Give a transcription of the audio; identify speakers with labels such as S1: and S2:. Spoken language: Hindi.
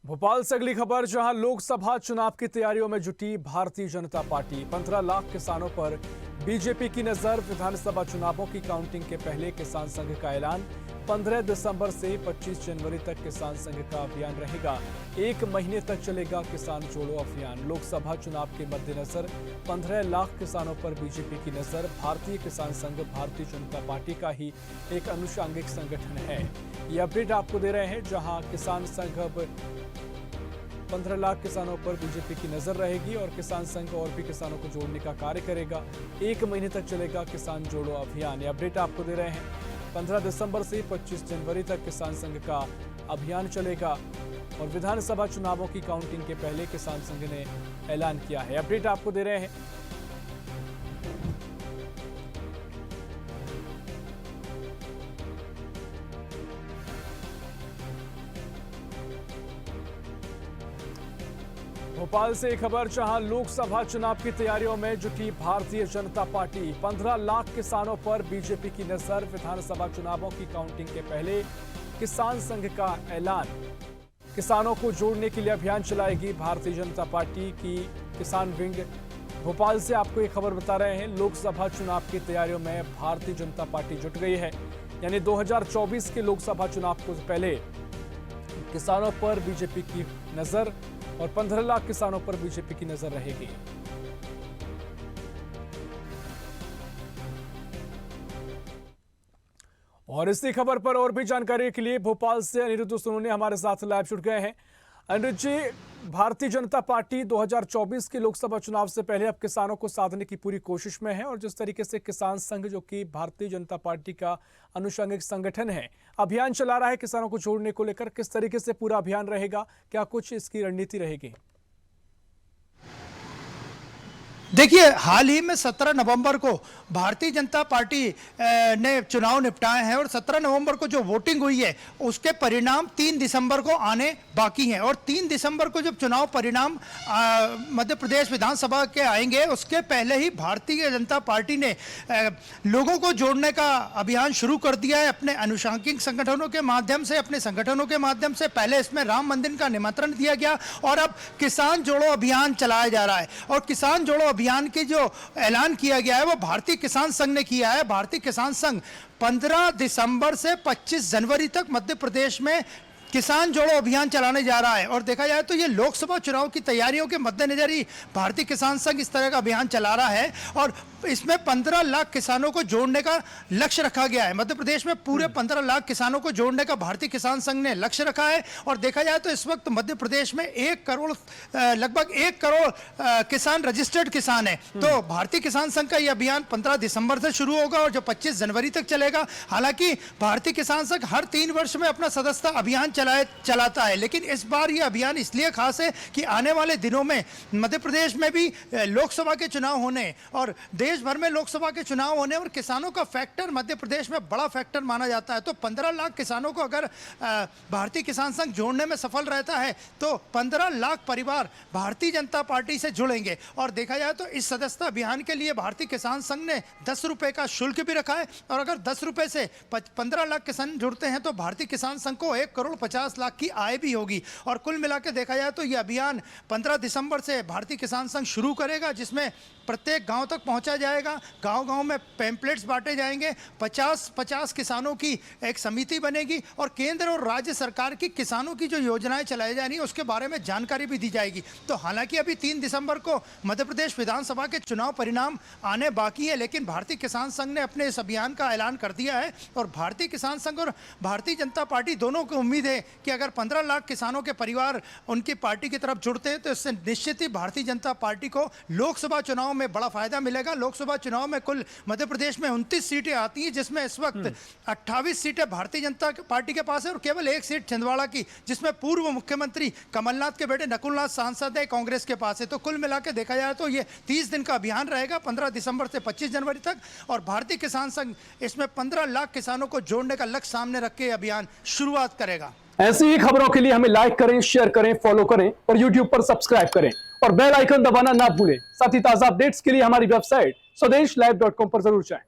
S1: भोपाल से अगली खबर, जहां लोकसभा चुनाव की तैयारियों में जुटी भारतीय जनता पार्टी। 15 लाख किसानों पर बीजेपी की नजर। विधानसभा चुनावों की काउंटिंग के पहले किसान संघ का ऐलान। 15 दिसंबर से 25 जनवरी तक किसान संघ का अभियान रहेगा। 1 महीने तक चलेगा किसान जोड़ो अभियान। लोकसभा चुनाव के मद्देनजर 15 लाख किसानों पर बीजेपी की नजर। भारतीय किसान संघ भारतीय जनता पार्टी का ही एक अनुषंगिक संगठन है। ये अपडेट आपको दे रहे हैं, जहां किसान संघ अब 15 लाख किसानों पर बीजेपी की नजर रहेगी और किसान संघ और भी किसानों को जोड़ने का कार्य करेगा। 1 महीने तक चलेगा किसान जोड़ो अभियान। ये अपडेट आपको दे रहे हैं। 15 दिसंबर से 25 जनवरी तक किसान संघ का अभियान चलेगा और विधानसभा चुनावों की काउंटिंग के पहले किसान संघ ने ऐलान किया है। अपडेट आपको दे रहे हैं। भोपाल से एक खबर, जहां लोकसभा चुनाव की तैयारियों में जुटी भारतीय जनता पार्टी। 15 लाख किसानों पर बीजेपी की नजर। विधानसभा चुनावों की काउंटिंग के पहले किसान संघ का ऐलान। किसानों को जोड़ने के लिए अभियान चलाएगी भारतीय जनता पार्टी की किसान विंग। भोपाल से आपको ये खबर बता रहे हैं, लोकसभा चुनाव की तैयारियों में भारतीय जनता पार्टी जुट गई है। यानी 2024 के लोकसभा चुनाव को पहले किसानों पर बीजेपी की नजर और 15 लाख किसानों पर बीजेपी की नजर रहेगी। और इसी खबर पर और भी जानकारी के लिए भोपाल से अनिरुद्ध सोनोने हमारे साथ लाइव जुड़ गए हैं। अनिरुद्ध जी, भारतीय जनता पार्टी 2024 के लोकसभा चुनाव से पहले अब किसानों को साधने की पूरी कोशिश में है और जिस तरीके से किसान संघ, जो कि भारतीय जनता पार्टी का अनुषंगिक संगठन है, अभियान चला रहा है किसानों को जोड़ने को लेकर, किस तरीके से पूरा अभियान रहेगा, क्या कुछ इसकी रणनीति रहेगी?
S2: देखिए, हाल ही में 17 नवंबर को भारतीय जनता पार्टी ने चुनाव निपटाए हैं और 17 नवंबर को जो वोटिंग हुई है उसके परिणाम 3 दिसंबर को आने बाकी हैं। और 3 दिसंबर को जब चुनाव परिणाम मध्य प्रदेश विधानसभा के आएंगे, उसके पहले ही भारतीय जनता पार्टी ने लोगों को जोड़ने का अभियान शुरू कर दिया है अपने अनुषंगिक संगठनों के माध्यम से, अपने संगठनों के माध्यम से। पहले इसमें राम मंदिर का निमंत्रण दिया गया और अब किसान जोड़ो अभियान चलाया जा रहा है। और किसान जोड़ो अभियान के जो ऐलान किया गया है वो भारतीय किसान संघ ने किया है। भारतीय किसान संघ 15 दिसंबर से 25 जनवरी तक मध्य प्रदेश में किसान जोड़ो अभियान चलाने जा रहा है। और देखा जाए तो ये लोकसभा चुनाव की तैयारियों के मद्देनजर ही भारतीय किसान संघ इस तरह का अभियान चला रहा है और इसमें 15 लाख किसानों को जोड़ने का लक्ष्य रखा गया है। मध्य प्रदेश में पूरे 15 लाख किसानों को जोड़ने का भारतीय किसान संघ ने लक्ष्य रखा है। और देखा जाए तो इस वक्त मध्य प्रदेश में 1 करोड़ लगभग 1 करोड़ किसान रजिस्टर्ड किसान है। तो भारतीय किसान संघ का यह अभियान 15 दिसंबर से शुरू होगा और जो 25 जनवरी तक चलेगा। हालांकि भारतीय किसान संघ हर 3 वर्ष में अपना सदस्यता अभियान चलाता है, लेकिन इस बार यह अभियान इसलिए खास है कि आने वाले दिनों में मध्य प्रदेश में भी लोकसभा के चुनाव होने और देश भर में लोकसभा के चुनाव होने और किसानों का फैक्टर मध्य प्रदेश में बड़ा फैक्टर माना जाता है। तो 15 लाख किसानों को अगर भारतीय किसान संघ जोड़ने में सफल रहता है तो 15 लाख परिवार भारतीय जनता पार्टी से जुड़ेंगे। और देखा जाए तो इस सदस्यता अभियान के लिए भारतीय किसान संघ ने 10 रुपए का शुल्क भी रखा है। और अगर 10 रुपए से 15 लाख किसान जुड़ते हैं तो भारतीय किसान संघ को 1 करोड़ 50 लाख की आय भी होगी। और कुल मिलाकर देखा जाए तो यह अभियान 15 दिसंबर से भारतीय किसान संघ शुरू करेगा, जिसमें प्रत्येक गांव तक पहुंचा जाएगा। गांव-गांव में पैम्पलेट्स बांटे जाएंगे। 50-50 किसानों की एक समिति बनेगी और केंद्र और राज्य सरकार की किसानों की जो योजनाएं चलाई जा रही हैं उसके बारे में जानकारी भी दी जाएगी। तो हालांकि अभी 3 दिसंबर को मध्य प्रदेश विधानसभा के चुनाव परिणाम आने बाकी है, लेकिन भारतीय किसान संघ ने अपने इस अभियान का ऐलान कर दिया है। और भारतीय किसान संघ और भारतीय जनता पार्टी दोनों को उम्मीद है कि अगर 15 लाख किसानों के परिवार उनकी पार्टी की तरफ जुड़ते हैं तो इससे निश्चित ही भारतीय जनता पार्टी को लोकसभा चुनाव में बड़ा फायदा मिलेगा। लोकसभा चुनाव में कुल मध्य प्रदेश में 29 सीटें आती हैं, जिसमें इस वक्त 28 सीटें भारतीय जनता पार्टी के पास है और केवल 1 सीट छिंदवाड़ा की, जिसमें पूर्व मुख्यमंत्री कमलनाथ के बेटे नकुलनाथ सांसद है, कांग्रेस के पास है। तो कुल मिलाकर देखा जाए तो ये 30 दिन का अभियान रहेगा, 15 दिसंबर से 25 जनवरी तक। और भारतीय किसान संघ इसमें 15 लाख किसानों को जोड़ने का लक्ष्य सामने रख के अभियान शुरुआत करेगा।
S1: ऐसी ही खबरों के लिए हमें लाइक करें, शेयर करें, फॉलो करें और यूट्यूब पर सब्सक्राइब करें और बेल आइकन दबाना ना भूलें। साथ ही ताजा अपडेट्स के लिए हमारी वेबसाइट स्वदेशलाइव.com पर जरूर जाएं।